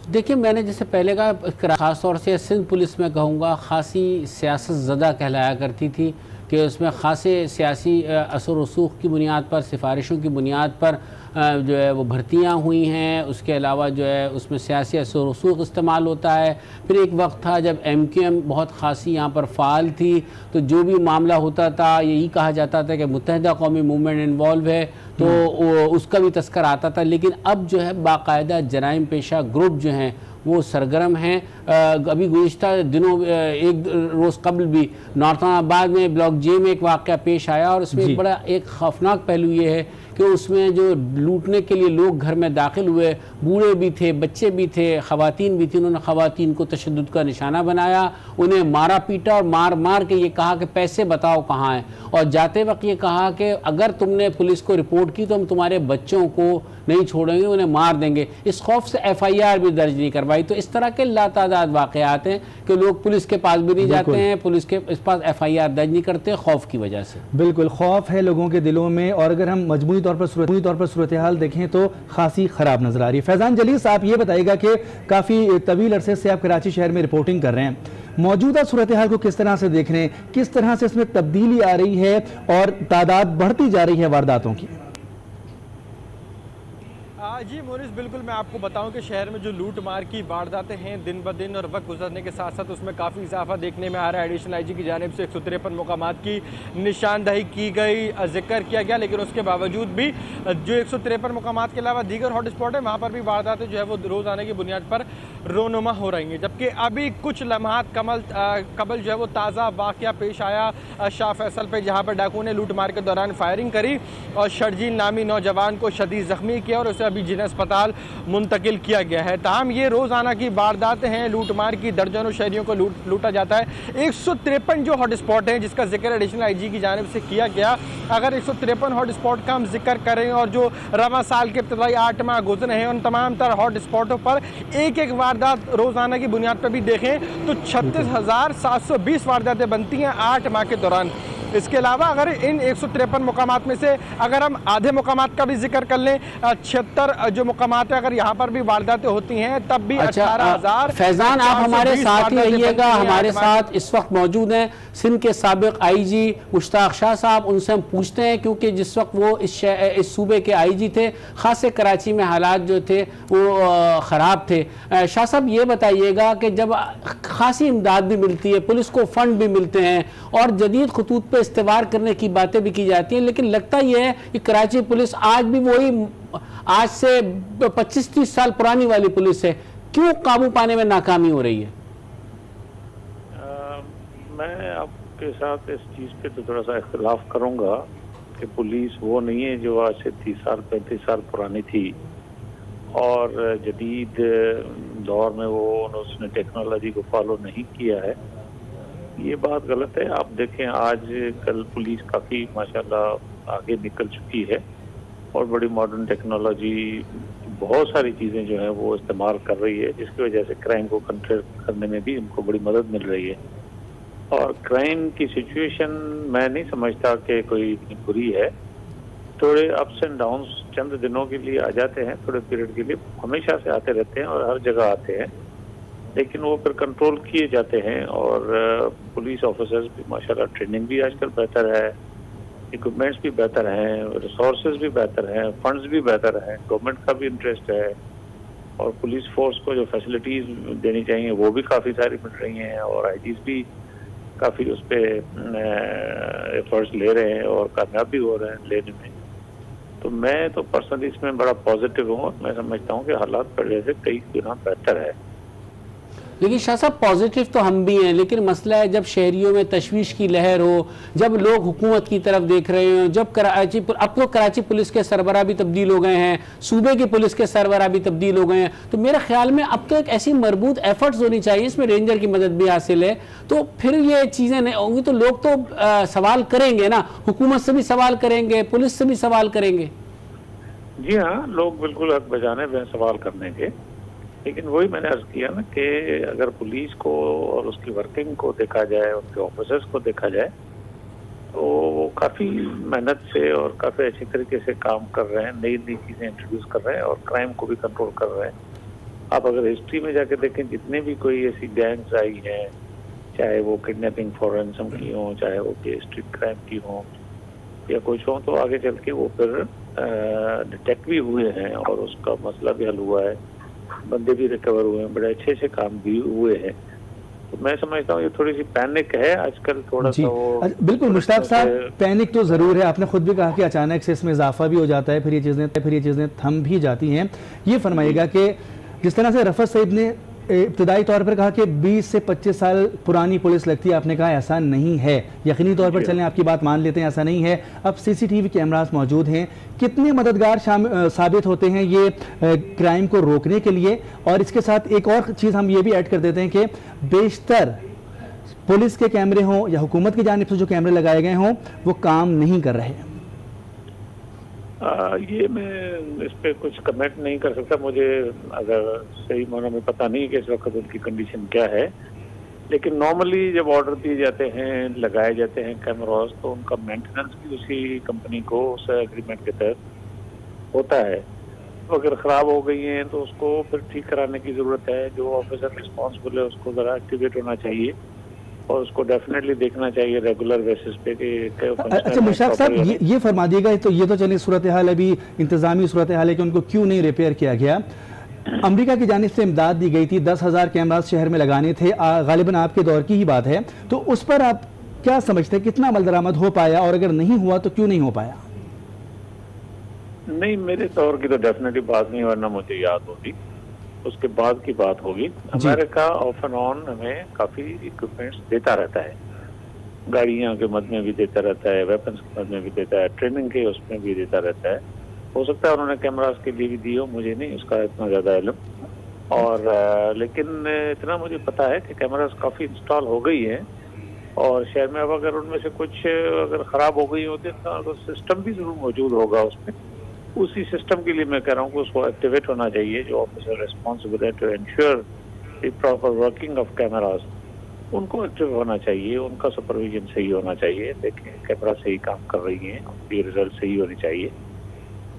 देखिए, मैंने जैसे पहले कहा, ख़ास तौर से सिंध पुलिस में कहूँगा खासी सियासत ज़दा कहलाया करती थी कि उसमें ख़ासे सियासी असर रसूख की बुनियाद पर, सिफारिशों की बुनियाद पर जो है वो भर्तियां हुई हैं। उसके अलावा जो है उसमें सियासी असर रसूख इस्तेमाल होता है। फिर एक वक्त था जब MQM बहुत खासी यहाँ पर फ़ाल थी, तो जो भी मामला होता था यही कहा जाता था कि मुत्तहिदा कौमी मूवमेंट इन्वॉल्व है, तो उसका भी तस्कर आता था। लेकिन अब जो है बाकायदा जराइम पेशा ग्रुप जो हैं वो सरगर्म हैं। अभी गुज़िश्ता दिनों एक रोज़ कबल भी नॉर्थनाबाद में ब्लॉक J में एक वाक़या पेश आया, और उसमें एक बड़ा एक खौफनाक पहलू ये है कि उसमें जो लूटने के लिए लोग घर में दाखिल हुए, बूढ़े भी थे, बच्चे भी थे, ख़वातीन भी थी। उन्होंने ख़वातीन को तशद्दुद का निशाना बनाया, उन्हें मारा पीटा और मार मार के ये कहा कि पैसे बताओ कहाँ हैं, और जाते वक्त ये कहा कि अगर तुमने पुलिस को रिपोर्ट की तो हम तुम्हारे बच्चों को नहीं छोड़ेंगे, उन्हें मार देंगे। इस खौफ से FIR भी दर्ज नहीं करवाई। तो इस तरह के लातादाद वाक़यात हैं कि लोग पुलिस के पास भी नहीं जाते हैं, पुलिस के इस पास FIR दर्ज नहीं करते खौफ की वजह से। बिल्कुल खौफ है लोगों के दिलों में, और अगर हम मजमूई तौर पर सूरत हाल देखें तो खासी ख़राब नजर आ रही है। फैजान जलील, आप ये बताइएगा कि काफ़ी तवील अरसे से आप कराची शहर में रिपोर्टिंग कर रहे हैं, मौजूदा सूरत हाल को किस तरह से देख रहे हैं, किस तरह से इसमें तब्दीली आ रही है और तादाद बढ़ती जा रही है वारदातों की? जी मोनिस, बिल्कुल मैं आपको बताऊं कि शहर में जो लूट मार की वारदातें हैं दिन ब दिन और वक्त गुजरने के साथ साथ उसमें काफ़ी इजाफा देखने में आ रहा है। एडिशनल IG की जानिब से 153 मुकामात की निशानदही की गई, जिक्र किया गया, लेकिन उसके बावजूद भी जो 153 मुकामात के अलावा दीगर हॉट स्पॉट है वहाँ पर भी वारदातें जो है वो रोज़ाना की बुनियाद पर रोनुमा हो रही हैं। जबकि अभी कुछ लम्हात कबल जो है वो ताज़ा वाक़या पेश आया शाह फैसल पे, जहाँ पर डाकुओं ने लूट मार के दौरान फायरिंग करी और शर्जील नामी नौजवान को शदीद ज़ख्मी किया और उसे अभी जिन्हें अस्पताल मुंतकिल किया गया है। ताहम ये रोज़ाना की वारदातें हैं, लूटमार की, दर्जनों शहरियों को लूटा जाता है। 153 जो हॉट स्पॉट हैं जिसका जिक्र एडिशनल IG की जानिब से किया गया, अगर 153 हॉट स्पॉट का हम जिक्र करें और जो रवा साल के इब्तदाई 8 माह गुजरे हैं उन तमाम तर हॉट स्पॉटों पर एक एक वारदात रोज़ाना की बुनियाद पर भी देखें तो 36,720 वारदातें बनती हैं 8 माह के दौरान। इसके अलावा अगर इन 153 मुकामात में से अगर हम आधे मुकामात का भी जिक्र कर लें, 76 जो मुकामात है अगर यहाँ पर भी वारदातें होती हैं तब भी 18,000। फैजान, आप हमारे साथ ही रहिएगा, हमारे साथ इस वक्त मौजूद हैं सिंध के साबिक IG मुश्ताक शाह साहब। उनसे हम पूछते हैं, क्योंकि जिस वक्त वो इस सूबे के IG थे, खासे कराची में हालात जो थे वो ख़राब थे। शाह साहब, ये बताइएगा कि जब खासी इमदाद भी मिलती है, पुलिस को फ़ंड भी मिलते हैं और जदीद खतूत पे इस्तेवार करने की बातें भी की जाती हैं, लेकिन लगता यह है कि कराची पुलिस आज भी वही आज से 25-30 साल पुरानी वाली पुलिस है। क्यों काबू पाने में नाकामी हो रही है? मैं आपके साथ इस चीज़ पे तो थोड़ा सा इख्तिलाफ करूंगा कि पुलिस वो नहीं है जो आज से 30 साल 35 साल पुरानी थी और जदीद दौर में वो उसने टेक्नोलॉजी को फॉलो नहीं किया है। ये बात गलत है। आप देखें आज कल पुलिस काफ़ी माशाल्लाह आगे निकल चुकी है और बड़ी मॉडर्न टेक्नोलॉजी बहुत सारी चीज़ें जो है वो इस्तेमाल कर रही है, जिसकी वजह से क्राइम को कंट्रोल करने में भी उनको बड़ी मदद मिल रही है। और क्राइम की सिचुएशन मैं नहीं समझता कि कोई इतनी बुरी है। थोड़े अप्स एंड डाउन्स चंद दिनों के लिए आ जाते हैं, थोड़े पीरियड के लिए हमेशा से आते रहते हैं और हर जगह आते हैं, लेकिन वो फिर कंट्रोल किए जाते हैं। और पुलिस ऑफिसर्स भी माशाल्लाह ट्रेनिंग भी आजकल बेहतर है, इक्विपमेंट्स भी बेहतर हैं, रिसोर्सेज भी बेहतर हैं, फंड्स भी बेहतर हैं, गवर्नमेंट का भी इंटरेस्ट है और पुलिस फोर्स को जो फैसिलिटीज़ देनी चाहिए वो भी काफ़ी सारी मिल रही हैं और IGs भी काफ़ी उस पर एफर्ट्स ले रहे हैं और कामयाब भी हो रहे हैं लेने में। तो मैं तो पर्सनली इसमें बड़ा पॉजिटिव हूँ। मैं समझता हूँ कि हालात पहले से कई गुना बेहतर है। लेकिन शाह साहब पॉजिटिव तो हम भी हैं, लेकिन मसला है जब शहरियों में तशवीश की लहर हो, जब लोग हुकूमत की तरफ देख रहे हो, जब अब तो कराची पुलिस के सरबराह भी तब्दील हो गए हैं, सूबे की पुलिस के सरबराह भी तब्दील हो गए हैं, तो मेरे ख्याल में अब तो एक ऐसी मरबूत एफर्ट्स होनी चाहिए, इसमें रेंजर की मदद भी हासिल है, तो फिर ये चीज़ें नहीं होंगी तो लोग तो सवाल करेंगे ना, हुकूमत से भी सवाल करेंगे, पुलिस से भी सवाल करेंगे। जी हाँ, लोग बिल्कुल हक बजाने में सवाल करने के, लेकिन वही मैंने अर्ज किया ना कि अगर पुलिस को और उसकी वर्किंग को देखा जाए, उनके ऑफिसर्स को देखा जाए, तो वो काफ़ी मेहनत से और काफ़ी अच्छी तरीके से काम कर रहे हैं, नई नई चीज़ें इंट्रोड्यूस कर रहे हैं और क्राइम को भी कंट्रोल कर रहे हैं। आप अगर हिस्ट्री में जाके देखें, जितने भी कोई ऐसी गैंग्स आई हैं, चाहे वो किडनैपिंग फॉर रैंसम की हों, चाहे वो स्ट्रीट क्राइम की हों या कुछ हों, तो आगे चल के वो फिर डिटेक्ट भी हुए हैं और उसका मसला भी हल हुआ है, बंदे भी रिकवर हुए हैं, बड़े अच्छे से काम भी हुए हैं। तो मैं समझता हूँ ये थोड़ी सी पैनिक है आजकल, थोड़ा सा वो। बिल्कुल मुश्ताक साहब, पैनिक तो ज़रूर है। आपने खुद भी कहा कि अचानक से इसमें इजाफा भी हो जाता है, फिर ये चीज़ें थम भी जाती हैं। ये फरमाइएगा कि जिस तरह से रफत सईद ने इब्तदाई तौर पर कहा कि 20 से 25 साल पुरानी पुलिस लगती है, आपने कहा ऐसा नहीं है, यकीनी तौर पर चलें, आपकी बात मान लेते हैं ऐसा नहीं है। अब CCTV कैमरास मौजूद हैं, कितने मददगार साबित होते हैं ये क्राइम को रोकने के लिए? और इसके साथ एक और चीज़ हम ये भी ऐड कर देते हैं कि बेशतर पुलिस के कैमरे हों या हुकूमत की जानिब से जो कैमरे लगाए गए हों वो काम नहीं कर रहे। ये मैं इस पे कुछ कमेंट नहीं कर सकता, मुझे अगर सही मानो में पता नहीं कि इस वक्त उनकी कंडीशन क्या है, लेकिन नॉर्मली जब ऑर्डर दिए जाते हैं, लगाए जाते हैं कैमरास, तो उनका मेंटेनेंस भी उसी कंपनी को उस एग्रीमेंट के तहत होता है। तो अगर ख़राब हो गई हैं तो उसको फिर ठीक कराने की ज़रूरत है। जो ऑफिसर रिस्पॉन्सिबल है उसको ज़रा एक्टिवेट होना चाहिए और उसको डेफिनेटली देखना चाहिए रेगुलर बेसिस पे कि। अच्छा मुश्ताक साहब, ये फरमा दिएगा, तो ये तो चलिए सूरत हाल अभी इंतजामी सूरत हाल है कि उनको क्यों नहीं रिपेयर किया गया। अमेरिका की जानिब से इमदाद दी गई थी, 10,000 कैमरास शहर में लगाने थे, गालिबन आपके दौर की ही बात है, तो उस पर आप क्या समझते हैं, कितना अमल दरामद हो पाया, और अगर नहीं हुआ तो क्यों नहीं हो पाया? नहीं, मेरे दौर की तो डेफिनेटली बात नहीं, वरना मुझे याद होगी, उसके बाद की बात होगी। अमेरिका ऑफ एंड ऑन हमें काफी इक्विपमेंट्स देता रहता है, गाड़ियां के मद में भी देता रहता है, वेपन्स के मद में भी देता है, ट्रेनिंग के उसमें भी देता रहता है। हो सकता है उन्होंने कैमरास के लिए भी दी हो, मुझे नहीं उसका इतना ज्यादा इल्म, और लेकिन इतना मुझे पता है कि कैमरास काफी इंस्टॉल हो गई है और शहर में अब अगर उनमें से कुछ अगर खराब हो गई होती तो सिस्टम भी जरूर मौजूद होगा उसमें। उसी सिस्टम के लिए मैं कह रहा हूँ कि उसको एक्टिवेट होना चाहिए। जो ऑफिसर रिस्पॉन्सिबल है to ensure the proper working of cameras, उनको एक्टिव होना चाहिए, उनका सुपरविजन सही होना चाहिए, देखें कैमरा सही काम कर रही है, उनकी रिजल्ट सही होनी चाहिए।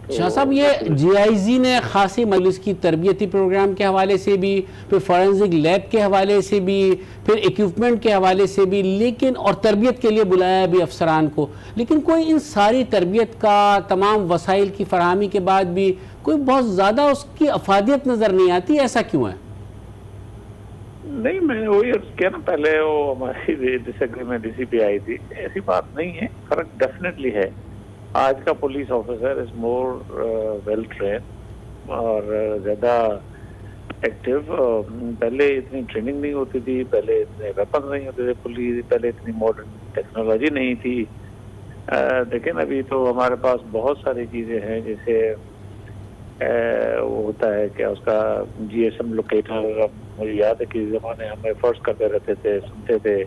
शाह साहब, ये GIZ ने खासी मजलिस की तरबियती प्रोग्राम के हवाले से भी, फिर फॉरेंसिक लैब के हवाले से भी, फिर इक्विपमेंट के हवाले से भी, लेकिन और तरबियत के लिए बुलाया भी अफसरान को, लेकिन कोई इन सारी तरबियत का तमाम वसाइल की फराहमी के बाद भी कोई बहुत ज़्यादा उसकी अफादियत नज़र नहीं आती, ऐसा क्यों है? नहीं, मैं वही क्या ना, पहले वो हमारी डिसएग्रीमेंट इसी पे आई थी, ऐसी बात नहीं है, फर्क डेफिनेटली है। आज का police officer is more well train और ज़्यादा एक्टिव। पहले इतनी ट्रेनिंग नहीं होती थी, पहले इतने वेपन नहीं होते थे पुलिस, पहले इतनी मॉडर्न टेक्नोलॉजी नहीं थी। लेकिन अभी तो हमारे पास बहुत सारी चीज़ें हैं, जैसे वो होता है क्या उसका GSM लोकेटर। मुझे याद है कि ज़माने हम एफर्ट्स करते रहते थे, सुनते थे,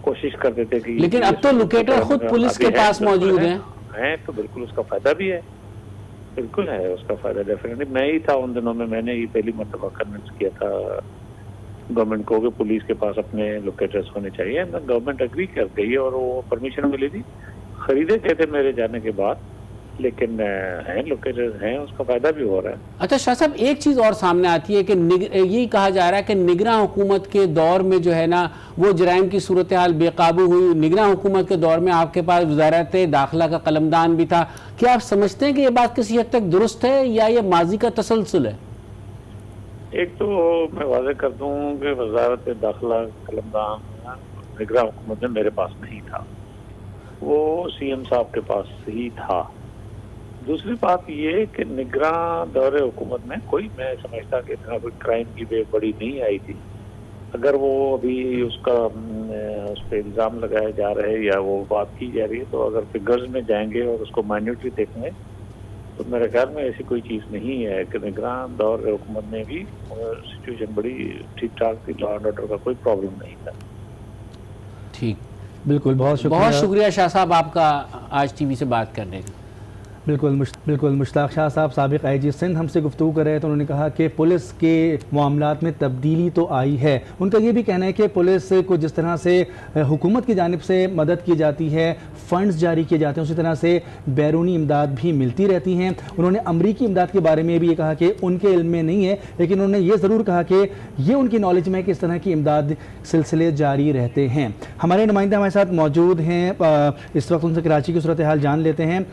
कोशिश करते थे कि, लेकिन अब तो लोकेटर खुद पुलिस के पास मौजूद हैं, तो बिल्कुल उसका फायदा भी है, बिल्कुल है उसका फायदा डेफिनेटली। मैं ही था उन दिनों में, मैंने ही पहली मरतबा कन्विंस किया था गवर्नमेंट को कि पुलिस के पास अपने लोकेटर्स होने चाहिए। गवर्नमेंट एग्री कर गई और वो परमिशन मिली थी, खरीदे गए थे मेरे जाने के बाद, लेकिन हैं लोकेटर्स हैं, उसका फायदा भी हो रहा है। अच्छा शाह साहब, एक चीज़ और सामने आती है कि यही कहा जा रहा है कि निगरान हुकूमत के दौर में जो है ना वो जराइम की सूरत हाल बेकाबू हुई। निगरान हुकूमत के दौर में आपके पास वजारत दाखिला का कलमदान भी था। क्या आप समझते हैं कि ये बात किसी हद तक दुरुस्त है या ये माजी का तसलसल है? एक तो मैं वाज़ेह कर दूं कि वजारत दाखिला कलमदान निगरान हुकूमत में मेरे पास नहीं था, वो CM साहब के पास ही था। दूसरी बात ये कि निगरान दौरे हुकूमत में कोई, मैं समझता कि इतना कोई क्राइम की वेव बड़ी नहीं आई थी। अगर वो अभी उस पर इल्ज़ाम लगाए जा रहे हैं या वो बात की जा रही है, तो अगर फिगर्स में जाएंगे और उसको माइन्यूटली देखेंगे तो मेरे ख्याल में ऐसी कोई चीज़ नहीं है कि निगरान दौर हुकूमत में भी सिचुएशन बड़ी ठीक ठाक थी, लॉ एंड ऑर्डर का कोई प्रॉब्लम नहीं था। ठीक, बिल्कुल, बहुत शुक्रिया शाह साहब आपका आज टीवी से बात करने का। बिल्कुल मुश्ताक शाह साहब साबिक IG सिंध हमसे गुफ्तगू कर रहे हैं, तो उन्होंने कहा कि पुलिस के मामलात में तब्दीली तो आई है। उनका ये भी कहना है कि पुलिस को जिस तरह से हुकूमत की जानिब से मदद की जाती है, फ़ंड्स जारी किए जाते हैं, उसी तरह से बैरूनी इमदाद भी मिलती रहती हैं। उन्होंने अमरीकी इमदाद के बारे में भी ये कहा कि उनके इल्म में नहीं है, लेकिन उन्होंने ये ज़रूर कहा कि ये उनकी नॉलेज में है कि इस तरह की इमदाद सिलसिले जारी रहते हैं। हमारे नुमाइंदा हमारे साथ मौजूद हैं, इस वक्त उनसे कराची की सूरत हाल जान लेते हैं।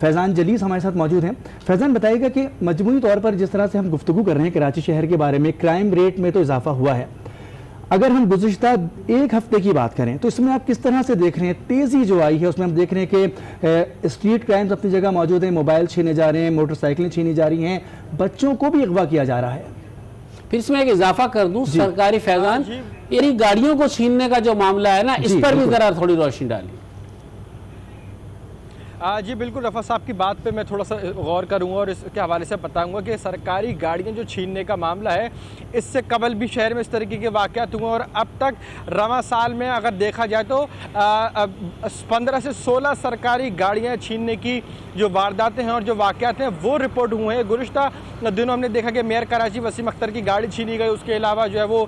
फैज़ान जलीस हमारे साथ मौजूद हैं। फैज़ान, बताइएगा कि मजमूई तौर पर जिस तरह से हम गुफ्तगू कर रहे हैं कराची शहर के बारे में, क्राइम रेट में तो इजाफा हुआ है। अगर हम गुज़िश्ता एक हफ्ते की बात करें तो इसमें आप किस तरह से देख रहे हैं? तेज़ी जो आई है उसमें हम देख रहे हैं कि स्ट्रीट क्राइम्स अपनी जगह मौजूद हैं, मोबाइल छीने जा रहे हैं, मोटरसाइकिलें छीनी जा रही हैं, बच्चों को भी अगवा किया जा रहा है। फिर इसमें एक इजाफा कर दूं सरकारी फैज़ान, यानी गाड़ियों को छीनने का जो मामला है ना, इस पर भी जरा थोड़ी रोशनी डाली। जी बिल्कुल, रफ़ा साहब की बात पे मैं थोड़ा सा गौर करूंगा और इसके हवाले से बताऊंगा कि सरकारी गाड़ियां जो छीनने का मामला है, इससे कबल भी शहर में इस तरीके के वाक़यात हुए और अब तक रवा साल में अगर देखा जाए तो 15 से 16 सरकारी गाड़ियां छीनने की जो वारदातें हैं और जो वाक़यात हैं वो रिपोर्ट हुए हैं। गुज़िश्ता दिनों हमने देखा कि मेयर कराची वसीम अख्तर की गाड़ी छीनी गई, उसके अलावा जो है वो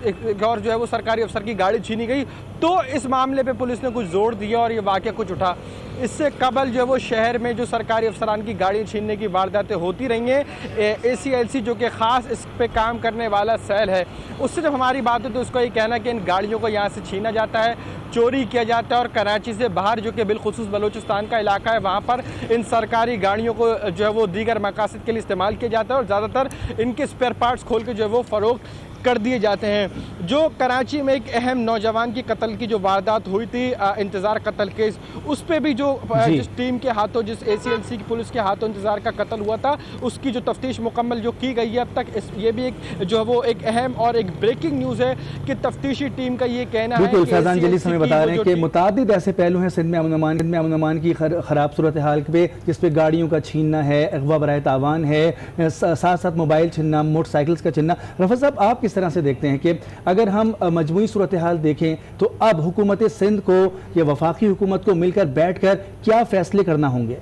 एक और जो है वो सरकारी अफसर की गाड़ी छीनी गई। तो इस मामले पे पुलिस ने कुछ जोर दिया और ये वाक़या कुछ उठा। इससे कबल जो है वो शहर में जो सरकारी अफसरान की गाड़ियाँ छीनने की वारदातें होती रही हैं। ACLC जो कि ख़ास इस पे काम करने वाला सेल है, उससे जब हमारी बात है तो उसका ये कहना कि इन गाड़ियों को यहाँ से छीना जाता है, चोरी किया जाता है और कराची से बाहर जो कि बिलखुसूस बलोचिस्तान का इलाका है, वहाँ पर इन सरकारी गाड़ियों को जो है वो दीगर मकासद के लिए इस्तेमाल किया जाता है और ज़्यादातर इनके स्पेयर पार्ट्स खोल के जो है वो फ़रोख्त कर दिए जाते हैं। जो कराची में एक अहम नौजवान की कत्ल की जो वारदात हुई थी, इंतज़ार कत्ल केस, उस पे भी जो जिस टीम के हाथों, जिस ACLC की पुलिस के हाथों इंतज़ार का कत्ल हुआ था, उसकी जो तफ्तीश मुकम्मल जो की गई है अब तक, ये भी एक जो है वो एक अहम और एक ब्रेकिंग न्यूज़ है कि तफ्तीशी टीम का ये कहना है। बिल्कुल, फैज़ान जलीस हमें बता रहे हैं कि मुतादिद ऐसे पहलू हैं सिंध में अमन अमान की ख़राब सूरत हाल पे, जिस पे गाड़ियों का छीनना है, अगवा बराए तावान है, साथ साथ मोबाइल छीनना, मोटरसाइकिल्स का छीनना। रफ़ा साहब, आप किस तरह से देखते हैं कि अगर हम मजमूई सूरत हाल देखें तो अब हुकूमत सिंध को या वफाकी हुकूमत को मिलकर बैठकर क्या फैसले करना होंगे?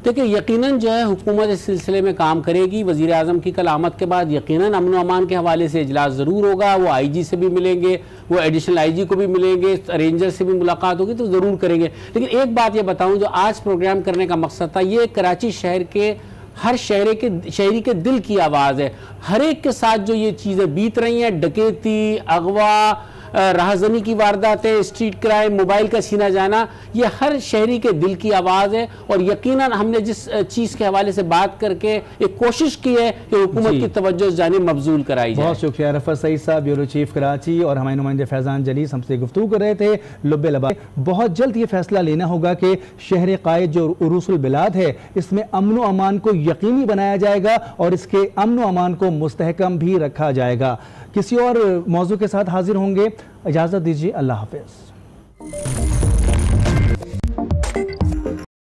देखिए, यकीनन जो है हुकूमत इस सिलसिले में काम करेगी। वज़ीर आज़म की कल आमद के बाद यकीनन अमन अमान के हवाले से इजलास ज़रूर होगा। वो IG से भी मिलेंगे, वो एडिशनल IG को भी मिलेंगे, रेंजर से भी मुलाकात होगी तो ज़रूर करेंगे। लेकिन एक बात ये बताऊँ, जो आज प्रोग्राम करने का मकसद था, ये कराची शहर के हर शहरी के दिल की आवाज़ है। हर एक के साथ जो ये चीज़ें बीत रही हैं, डकैती, अगवा, राहजनी की वारदातें, स्ट्रीट क्राइम, मोबाइल का छीना जाना, ये हर शहरी के दिल की आवाज़ है। और यकीनन हमने जिस चीज़ के हवाले से बात करके एक कोशिश की है कि हुकूमत की तवज्जो इस जानिब मबजूल कराई जाए। बहुत शुक्रिया रफ़त सईद साहब, ब्यूरो चीफ कराची, और हमारे नुमाइंदे फैज़ान जलीस हमसे गुफ्तगू कर रहे थे लुब्बे लबाद। बहुत जल्द ये फैसला लेना होगा कि शहर कायद जो उरूसुल बिलाद है, इसमें अमन व अमान को यकीनी बनाया जाएगा और इसके अमन व अमान को मुस्तहकम भी रखा जाएगा। किसी और मौजू के साथ हाजिर होंगे, इजाज़त दीजिए, अल्लाह हाफ़िज़।